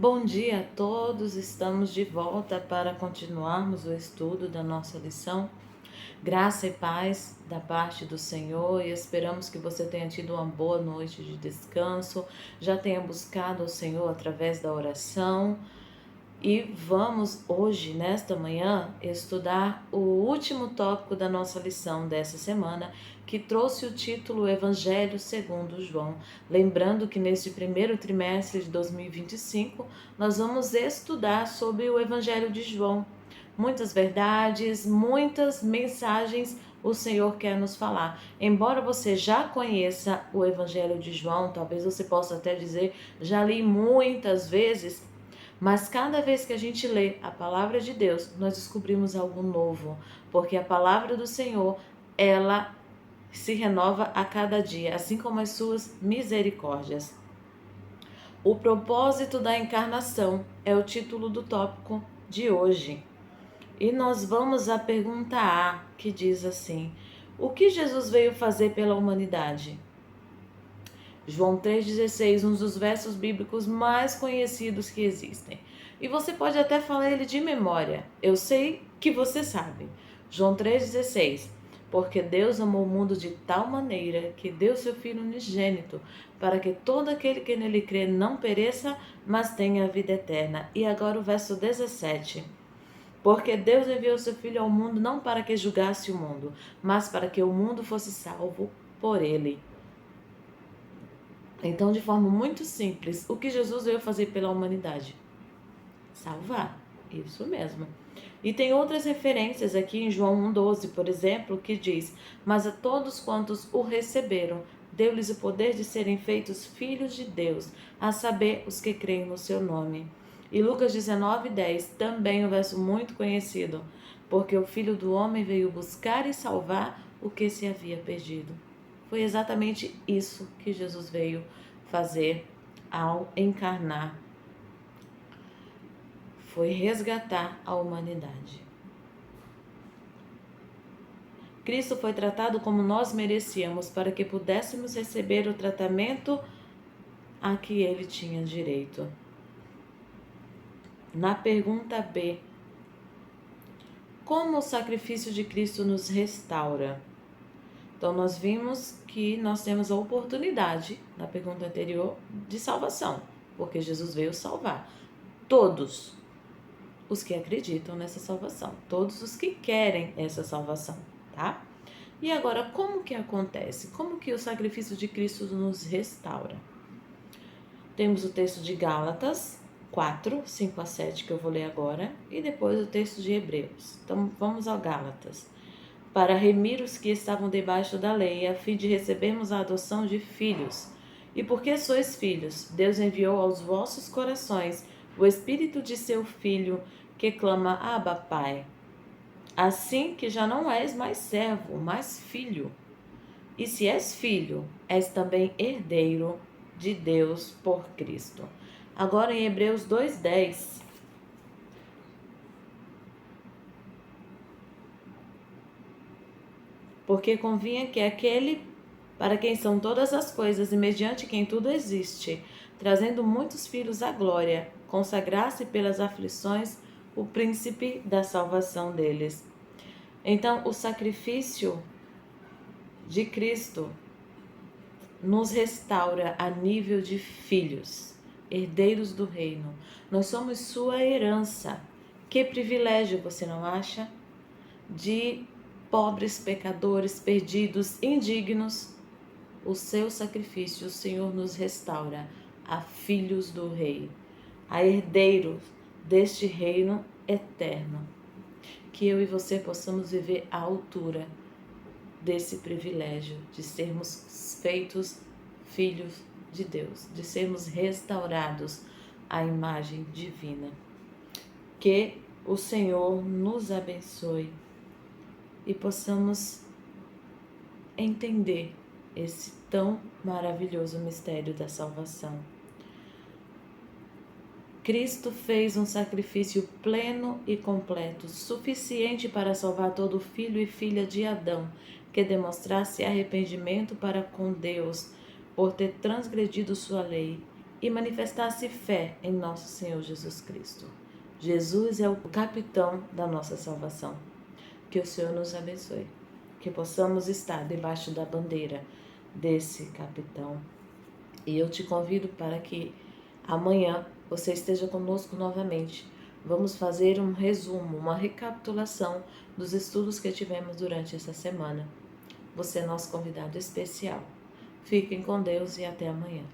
Bom dia a todos, estamos de volta para continuarmos o estudo da nossa lição. Graça e paz da parte do Senhor, e esperamos que você tenha tido uma boa noite de descanso, já tenha buscado o Senhor através da oração. E vamos hoje, nesta manhã, estudar o último tópico da nossa lição dessa semana, que trouxe o título Evangelho segundo João. Lembrando que neste primeiro trimestre de 2025, nós vamos estudar sobre o Evangelho de João. Muitas verdades, muitas mensagens o Senhor quer nos falar. Embora você já conheça o Evangelho de João, talvez você possa até dizer, já li muitas vezes, mas cada vez que a gente lê a palavra de Deus, nós descobrimos algo novo, porque a palavra do Senhor, ela se renova a cada dia, assim como as suas misericórdias. O propósito da encarnação é o título do tópico de hoje. E nós vamos à pergunta A, que diz assim: o que Jesus veio fazer pela humanidade? João 3,16, um dos versos bíblicos mais conhecidos que existem. E você pode até falar ele de memória. Eu sei que você sabe. João 3,16. Porque Deus amou o mundo de tal maneira que deu seu Filho unigênito, para que todo aquele que nele crê não pereça, mas tenha a vida eterna. E agora o verso 17. Porque Deus enviou seu Filho ao mundo não para que julgasse o mundo, mas para que o mundo fosse salvo por ele. Então, de forma muito simples, o que Jesus veio fazer pela humanidade? Salvar. Isso mesmo. E tem outras referências aqui em João 1,12, por exemplo, que diz: mas a todos quantos o receberam, deu-lhes o poder de serem feitos filhos de Deus, a saber, os que creem no seu nome. E Lucas 19,10, também um verso muito conhecido, porque o Filho do Homem veio buscar e salvar o que se havia perdido. Foi exatamente isso que Jesus veio fazer ao encarnar. Foi resgatar a humanidade. Cristo foi tratado como nós merecíamos para que pudéssemos receber o tratamento a que ele tinha direito. Na pergunta B, como o sacrifício de Cristo nos restaura? Então, nós vimos que nós temos a oportunidade, na pergunta anterior, de salvação, porque Jesus veio salvar todos os que acreditam nessa salvação, todos os que querem essa salvação, tá? E agora, como que acontece? Como que o sacrifício de Cristo nos restaura? Temos o texto de Gálatas 4, 5 a 7, que eu vou ler agora, e depois o texto de Hebreus. Então, vamos ao Gálatas. Para remir os que estavam debaixo da lei, a fim de recebermos a adoção de filhos. E porque sois filhos, Deus enviou aos vossos corações o Espírito de seu Filho, que clama: Abba, Pai. Assim que já não és mais servo, mas filho. E se és filho, és também herdeiro de Deus por Cristo. Agora em Hebreus 2,10. Porque convinha que aquele para quem são todas as coisas e mediante quem tudo existe, trazendo muitos filhos à glória, consagrasse pelas aflições o príncipe da salvação deles. Então, o sacrifício de Cristo nos restaura a nível de filhos, herdeiros do reino. Nós somos sua herança. Que privilégio, você não acha? De pobres pecadores, perdidos, indignos, o seu sacrifício, o Senhor nos restaura a filhos do Rei, a herdeiros deste reino eterno. Que eu e você possamos viver à altura desse privilégio de sermos feitos filhos de Deus, de sermos restaurados à imagem divina. Que o Senhor nos abençoe e possamos entender esse tão maravilhoso mistério da salvação. Cristo fez um sacrifício pleno e completo, suficiente para salvar todo filho e filha de Adão, que demonstrasse arrependimento para com Deus por ter transgredido sua lei e manifestasse fé em nosso Senhor Jesus Cristo. Jesus é o capitão da nossa salvação. Que o Senhor nos abençoe, que possamos estar debaixo da bandeira desse capitão. E eu te convido para que amanhã você esteja conosco novamente. Vamos fazer um resumo, uma recapitulação dos estudos que tivemos durante essa semana. Você é nosso convidado especial. Fiquem com Deus e até amanhã.